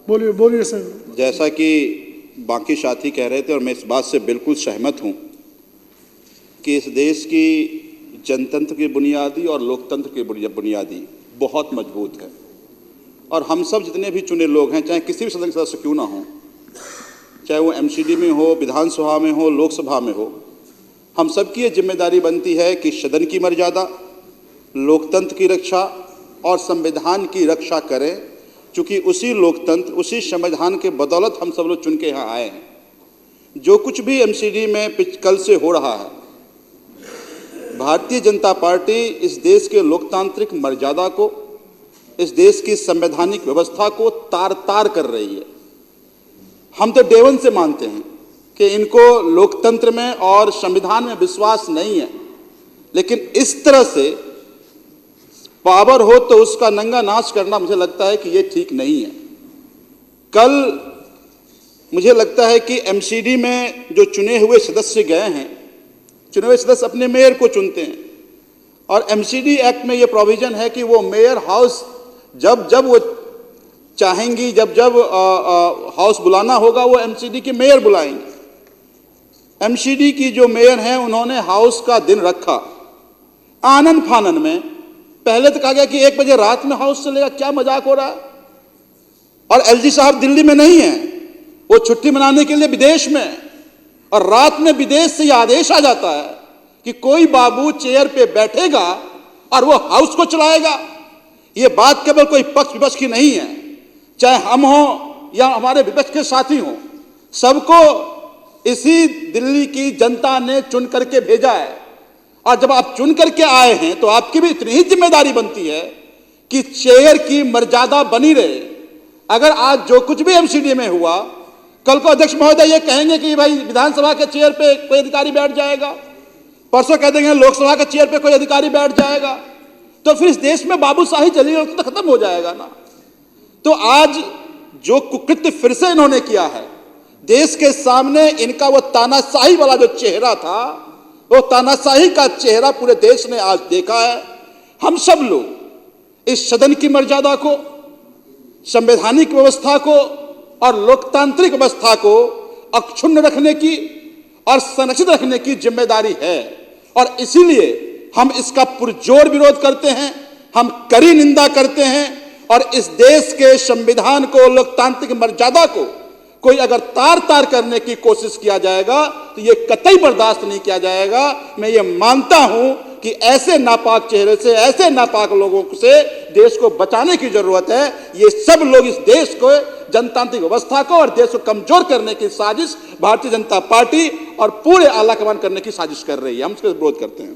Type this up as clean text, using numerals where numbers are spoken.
बोलिए बोलिए सर। जैसा कि बाकी साथी कह रहे थे और मैं इस बात से बिल्कुल सहमत हूं कि इस देश की जनतंत्र की बुनियादी और लोकतंत्र की बुनियादी बहुत मजबूत है और हम सब जितने भी चुने लोग हैं, चाहे किसी भी सदन के सदस्य क्यों ना हो, चाहे वो एमसीडी में हो, विधानसभा में हो, लोकसभा में हो, हम सब की ये जिम्मेदारी बनती है कि सदन की मर्यादा, लोकतंत्र की रक्षा और संविधान की रक्षा करें, क्योंकि उसी लोकतंत्र, उसी संविधान के बदौलत हम सब लोग चुन के यहाँ आए हैं। जो कुछ भी एमसीडी में कल से हो रहा है, भारतीय जनता पार्टी इस देश के लोकतांत्रिक मर्यादा को, इस देश की संवैधानिक व्यवस्था को तार तार कर रही है। हम तो डे वन से मानते हैं कि इनको लोकतंत्र में और संविधान में विश्वास नहीं है, लेकिन इस तरह से पावर हो तो उसका नंगा नाच करना मुझे लगता है कि ये ठीक नहीं है। कल मुझे लगता है कि एमसीडी में जो चुने हुए सदस्य गए हैं, चुने हुए सदस्य अपने मेयर को चुनते हैं और एमसीडी एक्ट में ये प्रोविजन है कि वो मेयर हाउस जब जब वो चाहेंगी, जब जब हाउस बुलाना होगा, वो एमसीडी के मेयर बुलाएंगे। एमसीडी की जो मेयर हैं, उन्होंने हाउस का दिन रखा आनन फानन में। पहले तो कहा गया कि 1 बजे रात में हाउस चलेगा, क्या मजाक हो रहा है। और एलजी साहब दिल्ली में नहीं है, वो छुट्टी मनाने के लिए विदेश में है और रात में विदेश से यह आदेश आ जाता है कि कोई बाबू चेयर पे बैठेगा और वो हाउस को चलाएगा। ये बात केवल कोई पक्ष विपक्ष की नहीं है, चाहे हम हो या हमारे विपक्ष के साथी हों, सबको इसी दिल्ली की जनता ने चुन करके भेजा है। और जब आप चुन करके आए हैं तो आपकी भी इतनी ही जिम्मेदारी बनती है कि चेयर की मर्यादा बनी रहे। अगर आज जो कुछ भी एमसीडी में हुआ, कल को अध्यक्ष महोदय ये कहेंगे कि भाई विधानसभा के चेयर पे कोई अधिकारी बैठ जाएगा, परसों कह देंगे लोकसभा के चेयर पे कोई अधिकारी बैठ जाएगा, तो फिर इस देश में बाबूशाही चली तो खत्म हो जाएगा ना। तो आज जो कुकृत्य फिर से इन्होंने किया है, देश के सामने इनका वो तानाशाही वाला जो चेहरा था, वो तानाशाही का चेहरा पूरे देश ने आज देखा है। हम सब लोग इस सदन की मर्यादा को, संवैधानिक व्यवस्था को और लोकतांत्रिक व्यवस्था को अक्षुण्ण रखने की और संरक्षित रखने की जिम्मेदारी है और इसीलिए हम इसका पुरजोर विरोध करते हैं, हम कड़ी निंदा करते हैं और इस देश के संविधान को, लोकतांत्रिक मर्यादा को कोई अगर तार तार करने की कोशिश किया जाएगा तो ये कतई बर्दाश्त नहीं किया जाएगा। मैं ये मानता हूं कि ऐसे नापाक चेहरे से, ऐसे नापाक लोगों से देश को बचाने की जरूरत है। ये सब लोग इस देश को, जनतांत्रिक व्यवस्था को और देश को कमजोर करने की साजिश भारतीय जनता पार्टी और पूरे आला कमान करने की साजिश कर रही है। हम इसका विरोध करते हैं।